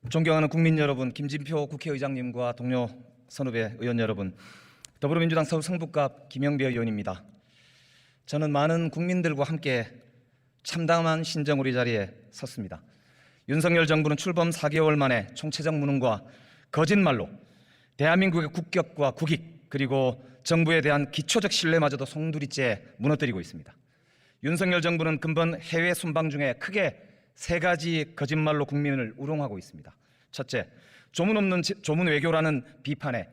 존경하는 국민 여러분, 김진표 국회의장님과 동료 선후배 의원 여러분, 더불어민주당 서울 성북갑 김영배 의원입니다. 저는 많은 국민들과 함께 참담한 신정우리 자리에 섰습니다. 윤석열 정부는 출범 4개월 만에 총체적 무능과 거짓말로 대한민국의 국격과 국익 그리고 정부에 대한 기초적 신뢰마저도 송두리째 무너뜨리고 있습니다. 윤석열 정부는 근본 해외 순방 중에 크게 세 가지 거짓말로 국민을 우롱하고 있습니다. 첫째, 조문 없는 조문 외교라는 비판에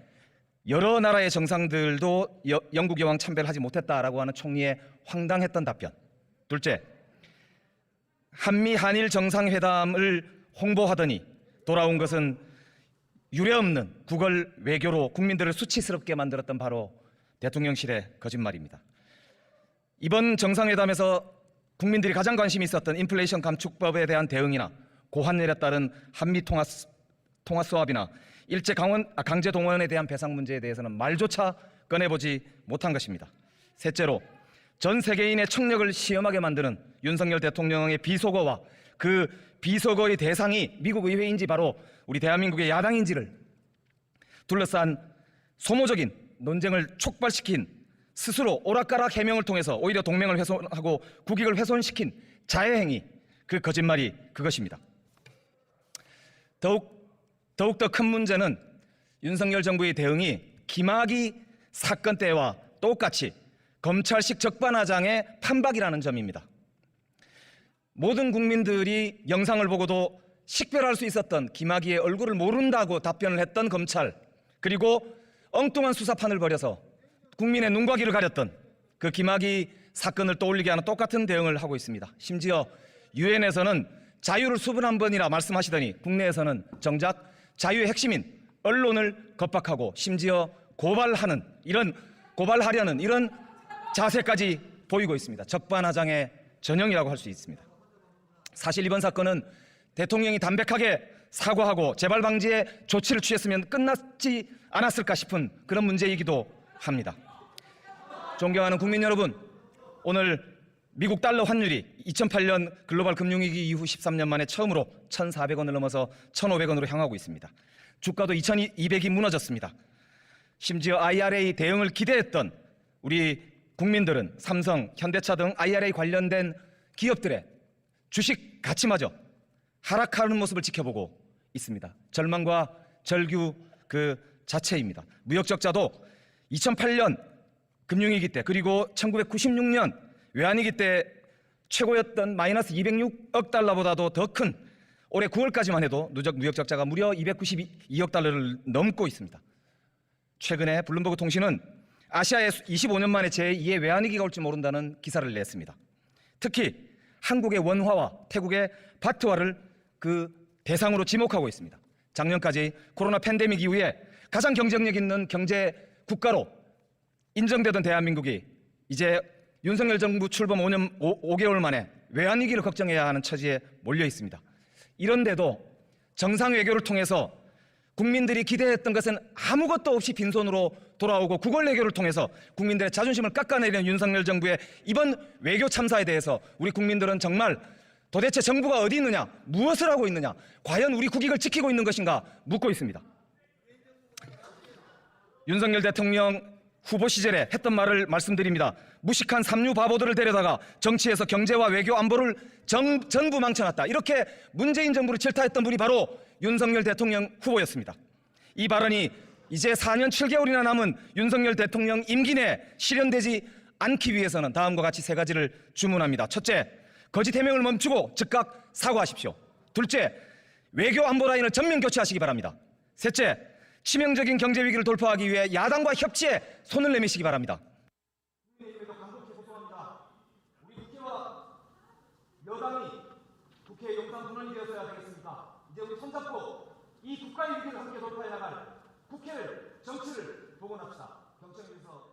여러 나라의 정상들도 영국 여왕 참배를 하지 못했다라고 하는 총리의 황당했던 답변. 둘째, 한미 한일 정상회담을 홍보하더니 돌아온 것은 유례없는 구걸 외교로 국민들을 수치스럽게 만들었던 바로 대통령실의 거짓말입니다. 이번 정상회담에서 국민들이 가장 관심이 있었던 인플레이션 감축법에 대한 대응이나 고환율에 따른 한미 통화 수합이나 일제 강제 동원에 대한 배상 문제에 대해서는 말조차 꺼내보지 못한 것입니다. 셋째로 전 세계인의 청력을 시험하게 만드는 윤석열 대통령의 비속어와 그 비속어의 대상이 미국 의회인지 바로 우리 대한민국의 야당인지를 둘러싼 소모적인 논쟁을 촉발시킨 스스로 오락가락 해명을 통해서 오히려 동맹을 훼손하고 국익을 훼손시킨 자해행위, 그 거짓말이 그것입니다. 더욱더 큰 문제는 윤석열 정부의 대응이 김학의 사건 때와 똑같이 검찰식 적반하장의 판박이라는 점입니다. 모든 국민들이 영상을 보고도 식별할 수 있었던 김학의의 얼굴을 모른다고 답변을 했던 검찰, 그리고 엉뚱한 수사판을 벌여서 국민의 눈과 귀를 가렸던 그 김학의 사건을 떠올리게 하는 똑같은 대응을 하고 있습니다. 심지어 유엔에서는 자유를 수분 한 번이라 말씀하시더니 국내에서는 정작 자유의 핵심인 언론을 겁박하고 심지어 고발하려는 이런 자세까지 보이고 있습니다. 적반하장의 전형이라고 할 수 있습니다. 사실 이번 사건은 대통령이 담백하게 사과하고 재발 방지에 조치를 취했으면 끝났지 않았을까 싶은 그런 문제이기도 합니다. 존경하는 국민 여러분, 오늘 미국 달러 환율이 2008년 글로벌 금융위기 이후 13년 만에 처음으로 1,400원을 넘어서 1,500원으로 향하고 있습니다. 주가도 2,200이 무너졌습니다. 심지어 IRA 대응을 기대했던 우리 국민들은 삼성, 현대차 등 IRA 관련된 기업들의 주식 가치마저 하락하는 모습을 지켜보고 있습니다. 절망과 절규 그 자체입니다. 무역 적자도 2008년 금융위기 때 그리고 1996년 외환위기 때 최고였던 마이너스 206억 달러보다도 더 큰 올해 9월까지만 해도 누적 무역 적자가 무려 292억 달러를 넘고 있습니다. 최근에 블룸버그 통신은 아시아에 25년 만에 제2의 외환위기가 올지 모른다는 기사를 냈습니다. 특히 한국의 원화와 태국의 바트화를 그 대상으로 지목하고 있습니다. 작년까지 코로나 팬데믹 이후에 가장 경쟁력 있는 경제 국가로 인정되던 대한민국이 이제 윤석열 정부 출범 5개월 만에 외환위기를 걱정해야 하는 처지에 몰려 있습니다. 이런데도 정상 외교를 통해서 국민들이 기대했던 것은 아무것도 없이 빈손으로 돌아오고 구걸 외교를 통해서 국민들의 자존심을 깎아내리는 윤석열 정부의 이번 외교 참사에 대해서 우리 국민들은 정말 도대체 정부가 어디 있느냐, 무엇을 하고 있느냐, 과연 우리 국익을 지키고 있는 것인가 묻고 있습니다. 윤석열 대통령 후보 시절에 했던 말을 말씀드립니다. 무식한 삼류 바보들을 데려다가 정치에서 경제와 외교 안보를 전부 망쳐놨다. 이렇게 문재인 정부를 질타했던 분이 바로 윤석열 대통령 후보였습니다. 이 발언이 이제 4년 7개월이나 남은 윤석열 대통령 임기 내에 실현되지 않기 위해서는 다음과 같이 세 가지를 주문합니다. 첫째, 거짓 해명을 멈추고 즉각 사과하십시오. 둘째, 외교 안보 라인을 전면 교체하시기 바랍니다. 셋째, 치명적인 경제 위기를 돌파하기 위해 야당과 협치에 손을 내미시기 바랍니다. 국민의힘에도 강력히 호소합니다. 우리 국회와 여당이 국회의 용산 분원이 되었어야 되겠습니다. 이제 우리 손잡고 이 국가의 위기를 함께 돌파해 나갈 국회를, 정치를 복원합시다. 경청에서